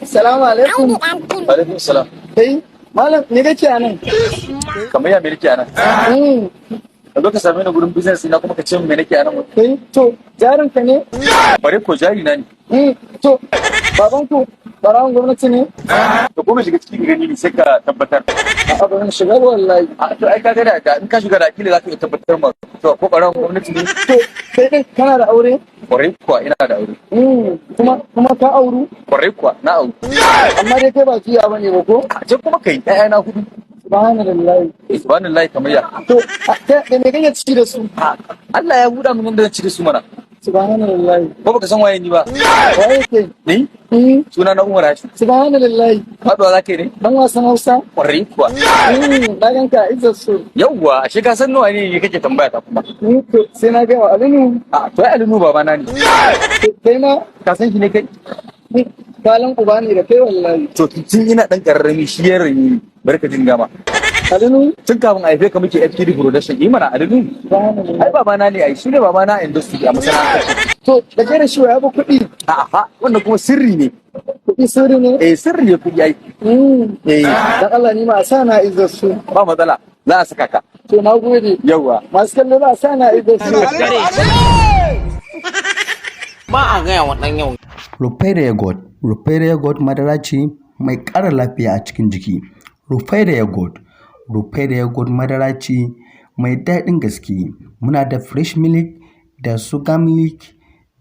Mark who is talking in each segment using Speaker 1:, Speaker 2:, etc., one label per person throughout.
Speaker 1: Salamu alaikum.
Speaker 2: Alaikum salam.
Speaker 1: Kai, malam me kake a nan?
Speaker 2: Kamar ya me nake anan? Ka zo ka same ni gurin business ina kuma ka ce me nake anan?
Speaker 1: Kai, to, jarin ka ne?
Speaker 2: Bare ko jari na ne.
Speaker 1: To, baban ku barawon gwamnati ne?
Speaker 2: Ka kuma shiga cikin gani sai ka tabbatar.
Speaker 1: A'a ban shiga ba wallahi.
Speaker 2: A to ai ka ga da in ka shiga da akili za ka iya tabbatar ma. To ko barawon gwamnati ne?
Speaker 1: To, kai din kana da aure?
Speaker 2: Kwarai kuwa ina da aure.
Speaker 1: Kuma ka auru?
Speaker 2: Kwarai kuwa na aure.
Speaker 1: Amma dai kai ba jiya bane ba ko?
Speaker 2: A je kuma kai ƴaƴa na hudu.
Speaker 1: Subhanallahi.
Speaker 2: Subhanallahi kamar ya.
Speaker 1: To, da me kake ci da su?
Speaker 2: Allah ya buɗa min yadda zan ci da su mana.
Speaker 1: Subhanallahi.
Speaker 2: Ko baka san waye ni ba?
Speaker 1: Waye ke?
Speaker 2: Ni? Suna na Umar Hashim.
Speaker 1: Subhanallahi.
Speaker 2: Faɗuwa za ka yi ne?
Speaker 1: Dan wasan Hausa?
Speaker 2: Kwarai kuwa.
Speaker 1: Na ganka izzar su.
Speaker 2: Yawwa, ashe ka san nawa ne kake tambaya ta kuma.
Speaker 1: To, sai na gaya wa Alinu.
Speaker 2: A to ai Alinu babana ne.
Speaker 1: Kai ma
Speaker 2: Ka san shi ne kai?
Speaker 1: kalan uba ne da kai wallahi.
Speaker 2: To tun ina dan karrami shi ya rani barka jin gama.
Speaker 1: Alinu?
Speaker 2: Tun kafin a haife ka muke FTD production yi mana Alinu. Ai babana ne ai shi ne babana a industry a masana'antar.
Speaker 1: To, da kai da shi wa ya bi kuɗi.
Speaker 2: A'a wannan kuma sirri ne.
Speaker 1: Kuɗi sirri ne?
Speaker 2: Sirri ne kuɗi ai.
Speaker 1: Dan Allah ni ma a sa na izzar su.
Speaker 2: Ba matsala za a saka ka.
Speaker 1: To, na gode.
Speaker 2: Yawwa.
Speaker 1: Masu kallo za a sa na izzar su.
Speaker 3: Ba a gaya wa ɗan yau.
Speaker 4: Rufaidah yogurt madara ce mai ƙara lafiya a cikin jiki. Rufaidah yogurt madara ce mai daɗin gaske. Muna da fresh milk, da sugar milk,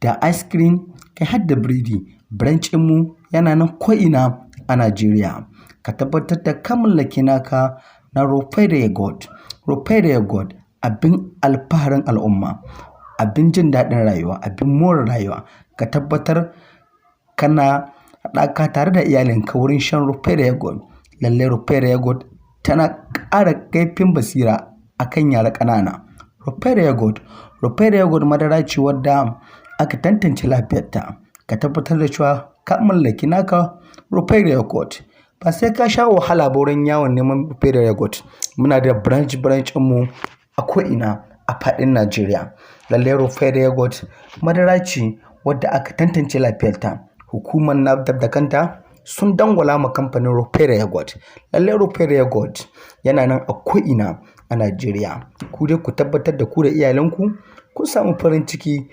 Speaker 4: da ice cream, kai har da biredi. Branch mu yana nan ko'ina a Najeriya. Ka tabbatar da ka mallaki naka na Rufaidah yogurt. Rufaidah yogurt abin alfaharin al'umma, abin jin daɗin rayuwa, abin more rayuwa. Ka tabbatar kana haɗaka tare da iyalinka wurin shan Rufaidah yogurt. Lallai Rufaidah yogurt tana ƙara kaifin basira akan yara ƙanana. Rufaidah yogurt madara ce wadda aka tantance lafiyarta. Ka tabbatar da cewa ka mallaki naka Rufaidah yogurt. Ba sai ka sha wahala ba wurin yawon neman Rufaidah yogurt. Muna da branch mu a ko'ina a faɗin Najeriya. Lallai Rufaidah yogurt madara ce wadda aka tantance lafiyarta. Hukumar NAFDAC da kanta sun dangwala ma kamfanin Rufaidah yogurt. Lallai Rufaidah yogurt yana nan a ko'ina a Najeriya. Ku dai ku tabbatar da ku da iyalanku kun samu farin ciki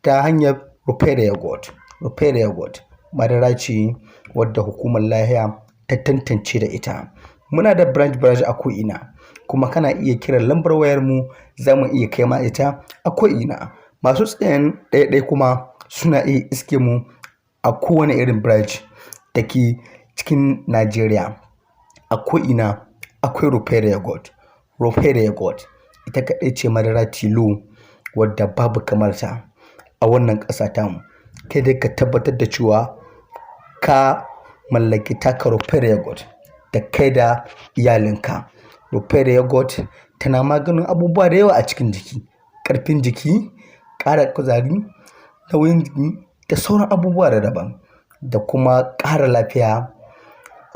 Speaker 4: ta hanyar Rufaidah yogurt. Rufaidah yogurt madara ce wadda hukumar lahiya ta tantance da ita. Muna da branch a ko'ina, kuma kana iya kiran lambar wayar mu za mu iya kai ma ita a ko'ina. Masu tsayen ɗaiɗai kuma suna iya iske mu a kowane irin branch da ke cikin Najeriya. A ko'ina akwai Rufaidah yogurt. Rufaidah yogurt ita kaɗai ce madara tilo wadda babu kamar ta a wannan ƙasa tamu. Kai dai ka tabbatar da cewa ka mallaki taka Rufaidah yogurt da kai da iyalinka. Rufaidah yogurt tana maganin abubuwa da yawa a cikin jiki. Ƙarfin jiki, ƙara kuzari, nauyin jiki da sauran abubuwa da daban. Da kuma ƙara lafiya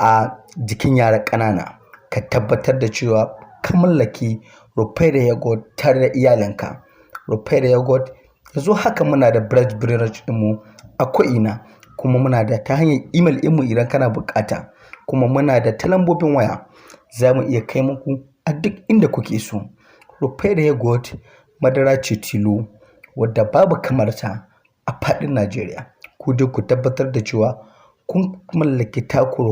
Speaker 4: a jikin yara ƙanana. Ka tabbatar da cewa ka mallaki Rufaidah yogurt tare da iyalinka. Rufaidah yogurt yanzu haka muna da branch mu a ko'ina, kuma muna da ta hanyar email ɗinmu idan kana buƙata, kuma muna da ta lambobin waya za mu iya kai muku a duk inda kuke so. Rufaidah yogurt madara ce tilo wadda babu kamar ta a faɗin Najeriya. Ku dai ku tabbatar da cewa kun mallaki taku